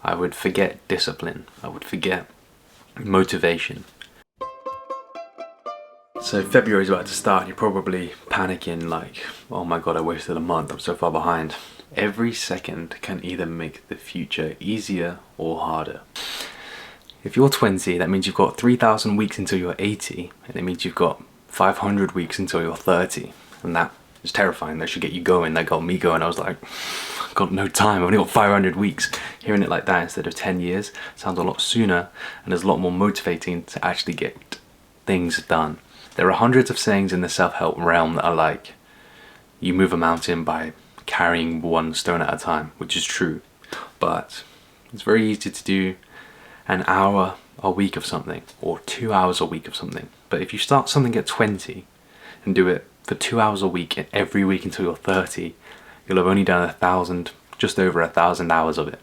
I would forget discipline. I would forget motivation. So February's about to start, you're probably panicking like, oh my god, I wasted a month, I'm so far behind. Every second can either make the future easier or harder. If you're 20, that means you've got 3,000 weeks until you're 80, and it means you've got 500 weeks until you're 30. And that is terrifying. That should get you going. That got me going. I was like, I've got no time. I've only got 500 weeks. Hearing it like that instead of 10 years sounds a lot sooner and is a lot more motivating to actually get things done. There are hundreds of sayings in the self-help realm that are like, you move a mountain by carrying one stone at a time, which is true. But it's very easy to do an hour a week of something or 2 hours a week of something. But if you start something at 20 and do it for 2 hours a week and every week until you're 30, you'll have only done just over 1,000 hours of it,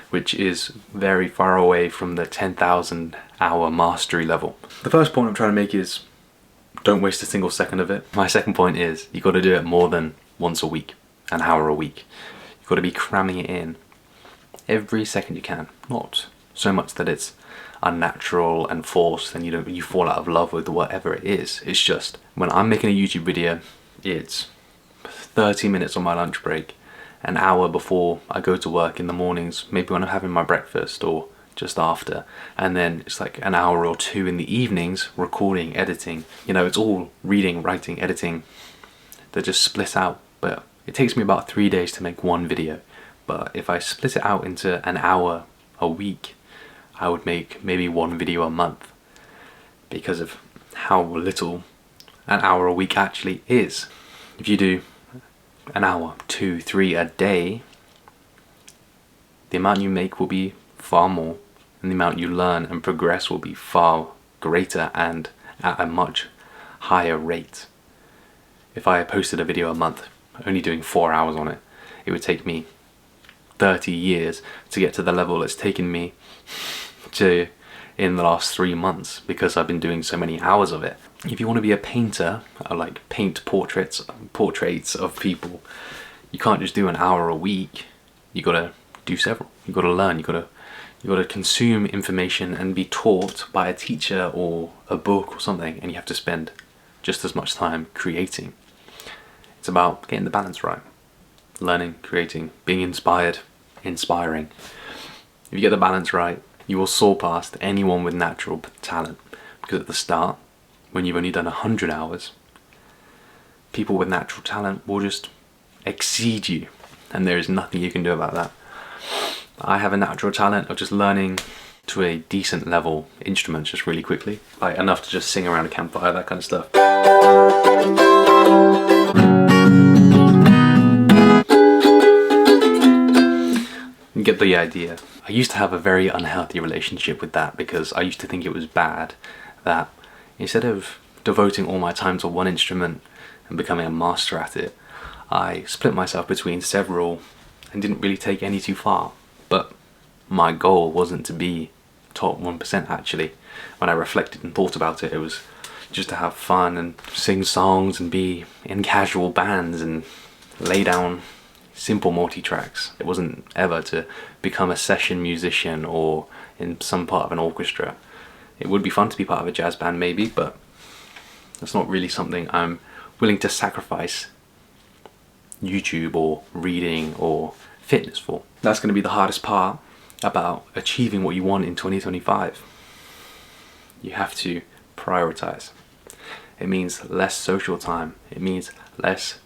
which is very far away from the 10,000 hour mastery level. The first point I'm trying to make is don't waste a single second of it. My second point is you got to do it more than once a week, an hour a week. You've got to be cramming it in every second you can. Not so much that it's unnatural and forced and you fall out of love with whatever it is. It's just when I'm making a YouTube video, it's 30 minutes on my lunch break, an hour before I go to work in the mornings, maybe when I'm having my breakfast or just after, and then it's like an hour or two in the evenings recording, editing. You know, it's all reading, writing, editing. They're just split out, but it takes me about 3 days to make one video. But if I split it out into an hour a week, I would make maybe one video a month because of how little an hour a week actually is. If you do an hour, 2, 3 a day, the amount you make will be far more, and the amount you learn and progress will be far greater and at a much higher rate. If I posted a video a month, only doing 4 hours on it, it would take me 30 years to get to the level it's taken me to in the last 3 months because I've been doing so many hours of it. If you want to be a painter, I like paint portraits of people, you can't just do an hour a week. You gotta do several. You gotta learn. You gotta consume information and be taught by a teacher or a book or something, and you have to spend just as much time creating. It's about getting the balance right. Learning, creating, being inspired, inspiring. If you get the balance right, you will soar past anyone with natural talent, because at the start, when you've only done 100 hours, people with natural talent will just exceed you, and there is nothing you can do about that. I have a natural talent of just learning to a decent level instruments just really quickly, like enough to just sing around a campfire, that kind of stuff. You get the idea. I used to have a very unhealthy relationship with that because I used to think it was bad that instead of devoting all my time to one instrument and becoming a master at it, I split myself between several and didn't really take any too far. But my goal wasn't to be top 1% actually. When I reflected and thought about it, it was just to have fun and sing songs and be in casual bands and lay down simple multi-tracks. It wasn't ever to become a session musician or in some part of an orchestra. It would be fun to be part of a jazz band maybe, but that's not really something I'm willing to sacrifice YouTube or reading or fitness for. That's going to be the hardest part about achieving what you want in 2025. You have to prioritize. It means less social time. It means less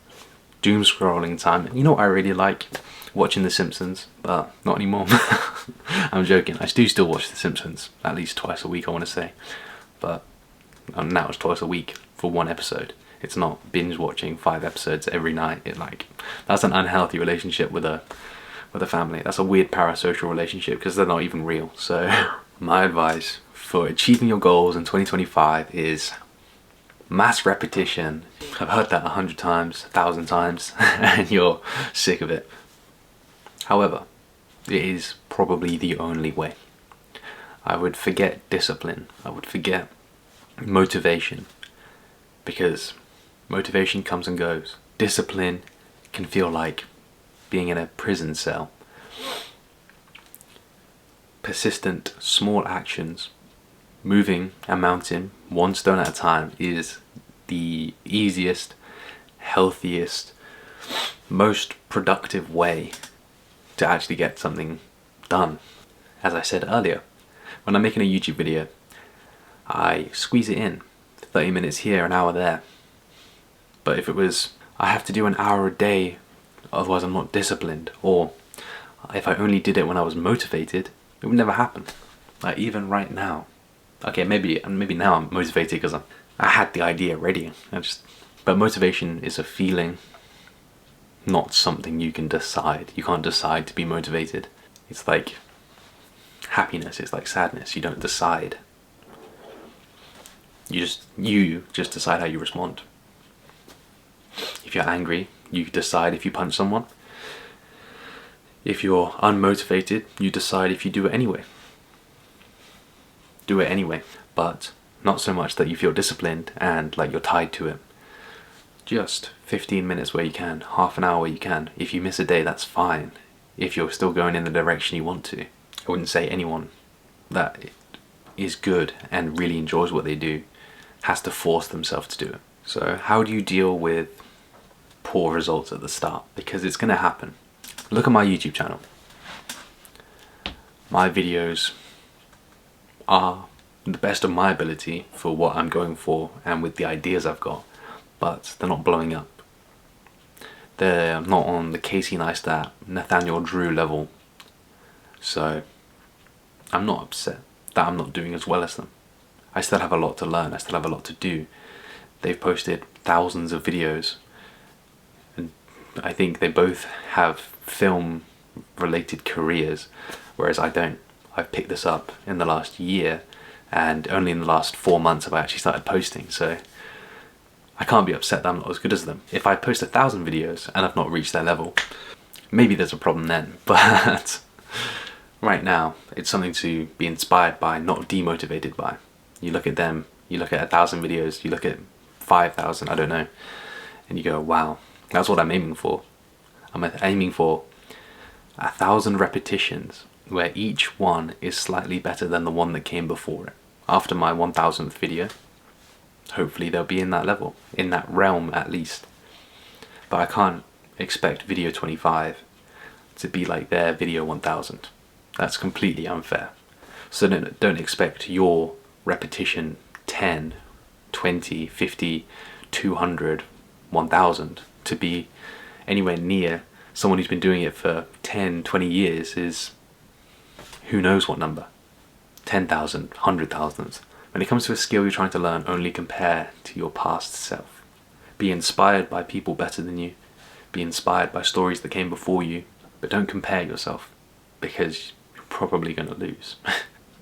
doom scrolling time. You know what I really like? Watching The Simpsons, but not anymore. I'm joking. I do still watch The Simpsons at least twice a week, I want to say, but now it's twice a week for one episode. It's not binge watching 5 episodes every night. That's an unhealthy relationship with a family. That's a weird parasocial relationship because they're not even real. So my advice for achieving your goals in 2025 is mass repetition. I've heard that 100 times, 1,000 times, and you're sick of it. However, it is probably the only way. I would forget discipline. I would forget motivation, because motivation comes and goes. Discipline can feel like being in a prison cell. persistent, small actions, moving a mountain one stone at a time, is the easiest, healthiest, most productive way to actually get something done. As I said earlier, when I'm making a YouTube video, I squeeze it in, 30 minutes here, an hour there. But if it was, I have to do an hour a day, otherwise I'm not disciplined, or if I only did it when I was motivated, it would never happen. Like even right now, okay, maybe now I'm motivated because I had the idea ready. But motivation is a feeling, not something you can decide. You can't decide to be motivated. It's like happiness, it's like sadness. You don't decide. You just decide how you respond. If you're angry, you decide if you punch someone. If you're unmotivated, you decide if you do it anyway. Do it anyway, but not so much that you feel disciplined and like you're tied to it. Just 15 minutes where you can, half an hour where you can. If you miss a day, that's fine. If you're still going in the direction you want to. I wouldn't say anyone that is good and really enjoys what they do has to force themselves to do it. So how do you deal with poor results at the start? Because it's going to happen. Look at my YouTube channel. My videos are the best of my ability for what I'm going for and with the ideas I've got, but they're not blowing up. They're not on the Casey Neistat, Nathaniel Drew level. So I'm not upset that I'm not doing as well as them. I still have a lot to learn, I still have a lot to do. They've posted thousands of videos, and I think they both have film related careers, whereas I don't. I've picked this up in the last year, and only in the last 4 months have I actually started posting, so I can't be upset that I'm not as good as them. If I post 1,000 videos and I've not reached their level, maybe there's a problem then, but right now it's something to be inspired by, not demotivated by. You look at them, you look at 1,000 videos, you look at 5,000, I don't know, and you go, wow, that's what I'm aiming for. I'm aiming for 1,000 repetitions where each one is slightly better than the one that came before it. After my 1,000th video, hopefully they'll be in that level, in that realm at least. But I can't expect video 25 to be like their video 1,000. That's completely unfair. So don't expect your repetition 10, 20, 50, 200, 1,000 to be anywhere near someone who's been doing it for 10, 20 years is who knows what number. 10,000, 100,000. When it comes to a skill you're trying to learn, only compare to your past self. Be inspired by people better than you. Be inspired by stories that came before you, but don't compare yourself, because you're probably going to lose.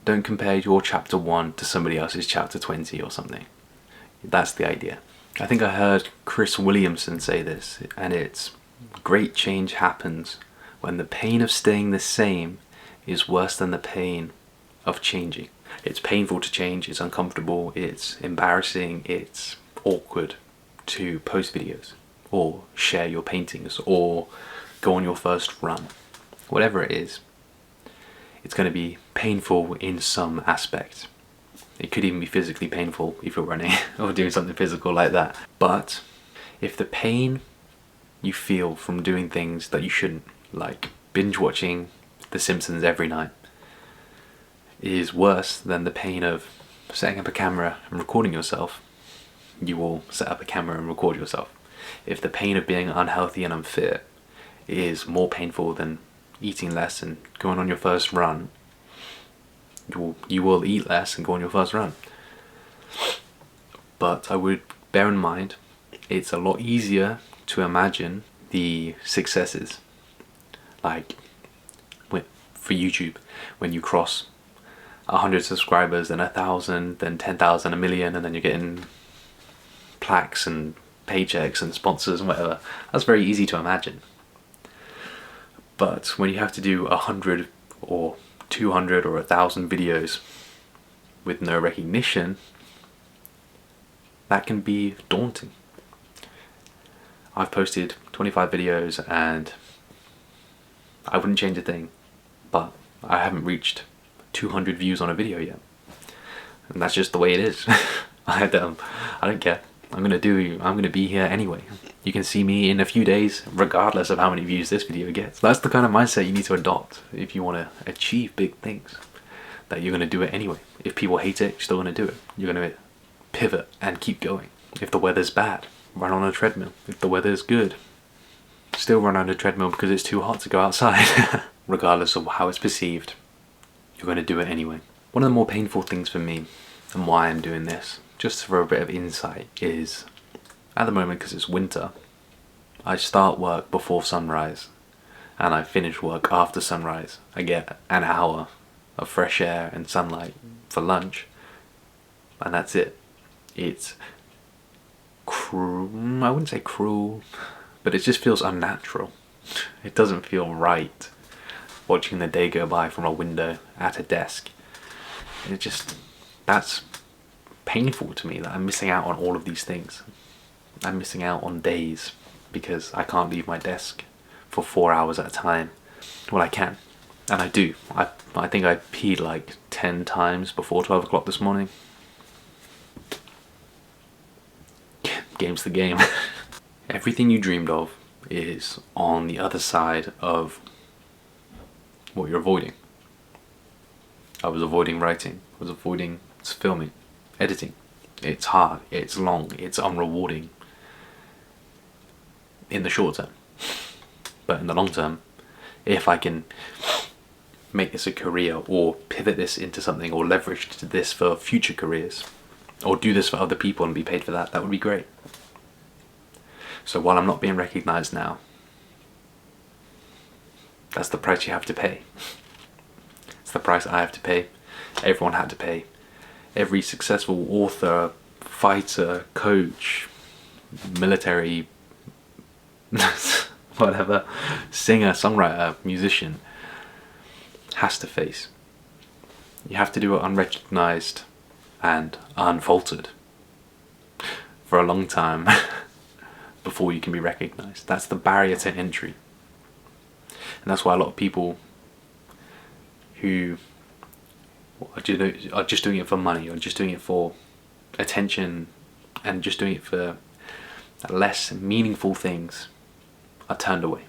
Don't compare your chapter 1 to somebody else's chapter 20 or something. That's the idea. I think I heard Chris Williamson say this, and it's, great change happens when the pain of staying the same is worse than the pain of changing. It's painful to change, it's uncomfortable, it's embarrassing, it's awkward to post videos, or share your paintings, or go on your first run. Whatever it is, it's going to be painful in some aspect. It could even be physically painful if you're running or doing something physical like that. But if the pain you feel from doing things that you shouldn't, like binge watching The Simpsons every night, is worse than the pain of setting up a camera and recording yourself, you will set up a camera and record yourself. If the pain of being unhealthy and unfit is more painful than eating less and going on your first run, you will eat less and go on your first run. But I would bear in mind, it's a lot easier to imagine the successes. Like for YouTube, when you cross 100 subscribers, then 1,000, then 10,000, 1 million, and then you're getting plaques and paychecks and sponsors and whatever. That's very easy to imagine. But when you have to do 100 or 200 or 1,000 videos with no recognition, that can be daunting. I've posted 25 videos and I wouldn't change a thing, but I haven't reached 200 views on a video yet. And that's just the way it is. I don't care. I'm gonna be here anyway. You can see me in a few days, regardless of how many views this video gets. That's the kind of mindset you need to adopt if you want to achieve big things. That you're gonna do it anyway. If people hate it, you're still gonna do it. You're gonna pivot and keep going. If the weather's bad, run on a treadmill. If the weather's good, still run on a treadmill because it's too hot to go outside. Regardless of how it's perceived, you're gonna do it anyway. One of the more painful things for me, and why I'm doing this, just for a bit of insight, is at the moment, because it's winter, I start work before sunrise and I finish work after sunrise. I get an hour of fresh air and sunlight for lunch, and that's it. It's cruel. I wouldn't say cruel, but it just feels unnatural. It doesn't feel right watching the day go by from a window at a desk. That's painful to me, that I'm missing out on all of these things. I'm missing out on days because I can't leave my desk for 4 hours at a time. Well, I can, and I do. I think I peed like 10 times before 12 o'clock this morning. Game's the game. Everything you dreamed of is on the other side of what you're avoiding. I was avoiding writing. I was avoiding filming, editing. It's hard, it's long, it's unrewarding in the short term. But in the long term, if I can make this a career, or pivot this into something, or leverage this for future careers, or do this for other people and be paid for that, that would be great. So while I'm not being recognized now, that's the price you have to pay. It's the price I have to pay. Everyone had to pay. Every successful author, fighter, coach, military, whatever, singer, songwriter, musician has to face. You have to do it unrecognized and unfaltered for a long time before you can be recognized. That's the barrier to entry. And that's why a lot of people who are just doing it for money, or just doing it for attention, and just doing it for less meaningful things, are turned away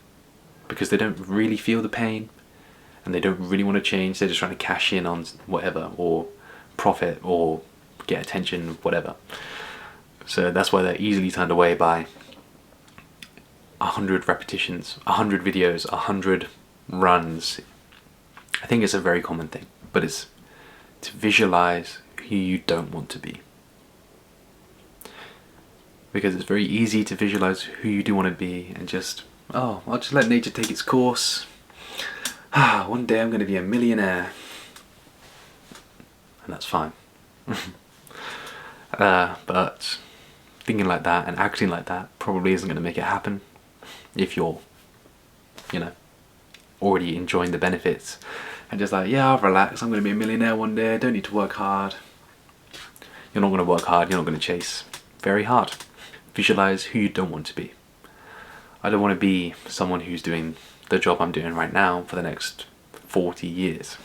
because they don't really feel the pain and they don't really want to change. They're just trying to cash in on whatever, or profit, or get attention, whatever. So that's why they're easily turned away by 100 repetitions, 100 videos, 100 runs. I think it's a very common thing, but it's to visualize who you don't want to be. Because it's very easy to visualize who you do want to be and just, oh, I'll just let nature take its course. One day I'm going to be a millionaire. And that's fine. But thinking like that and acting like that probably isn't going to make it happen if you're, already enjoying the benefits and just like, yeah, I'll relax, I'm going to be a millionaire one day, I don't need to work hard. You're not going to work hard, you're not going to chase very hard. Visualize who you don't want to be. I don't want to be someone who's doing the job I'm doing right now for the next 40 years.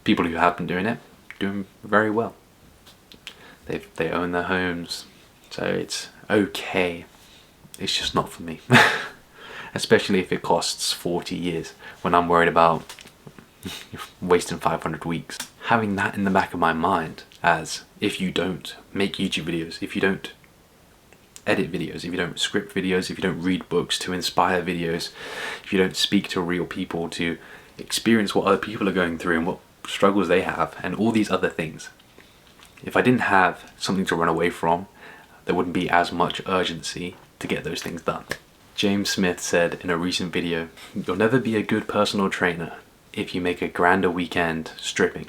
People who have been doing it, doing very well. They own their homes, so it's okay. It's just not for me. Especially if it costs 40 years, when I'm worried about wasting 500 weeks. Having that in the back of my mind, as if you don't make YouTube videos, if you don't edit videos, if you don't script videos, if you don't read books to inspire videos, if you don't speak to real people to experience what other people are going through and what struggles they have, and all these other things. If I didn't have something to run away from, there wouldn't be as much urgency to get those things done. James Smith said in a recent video, "You'll never be a good personal trainer if you make a grander weekend stripping.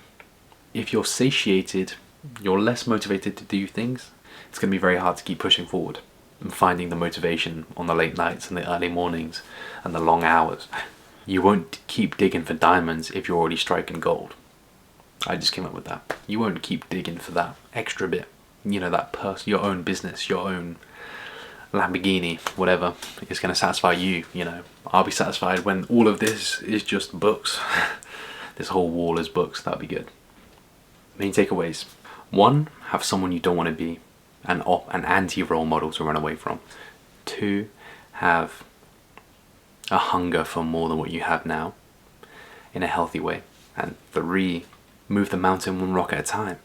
If you're satiated, you're less motivated to do things. It's going to be very hard to keep pushing forward and finding the motivation on the late nights and the early mornings and the long hours. You won't keep digging for diamonds if you're already striking gold." I just came up with that. You won't keep digging for that extra bit. That your own business, your own Lamborghini, whatever, is going to satisfy you. I'll be satisfied when all of this is just books. this whole wall is books, that'd be good. Main takeaways. 1, have someone you don't want to be, an anti-role model to run away from. 2, have a hunger for more than what you have now in a healthy way. And 3, move the mountain one rock at a time.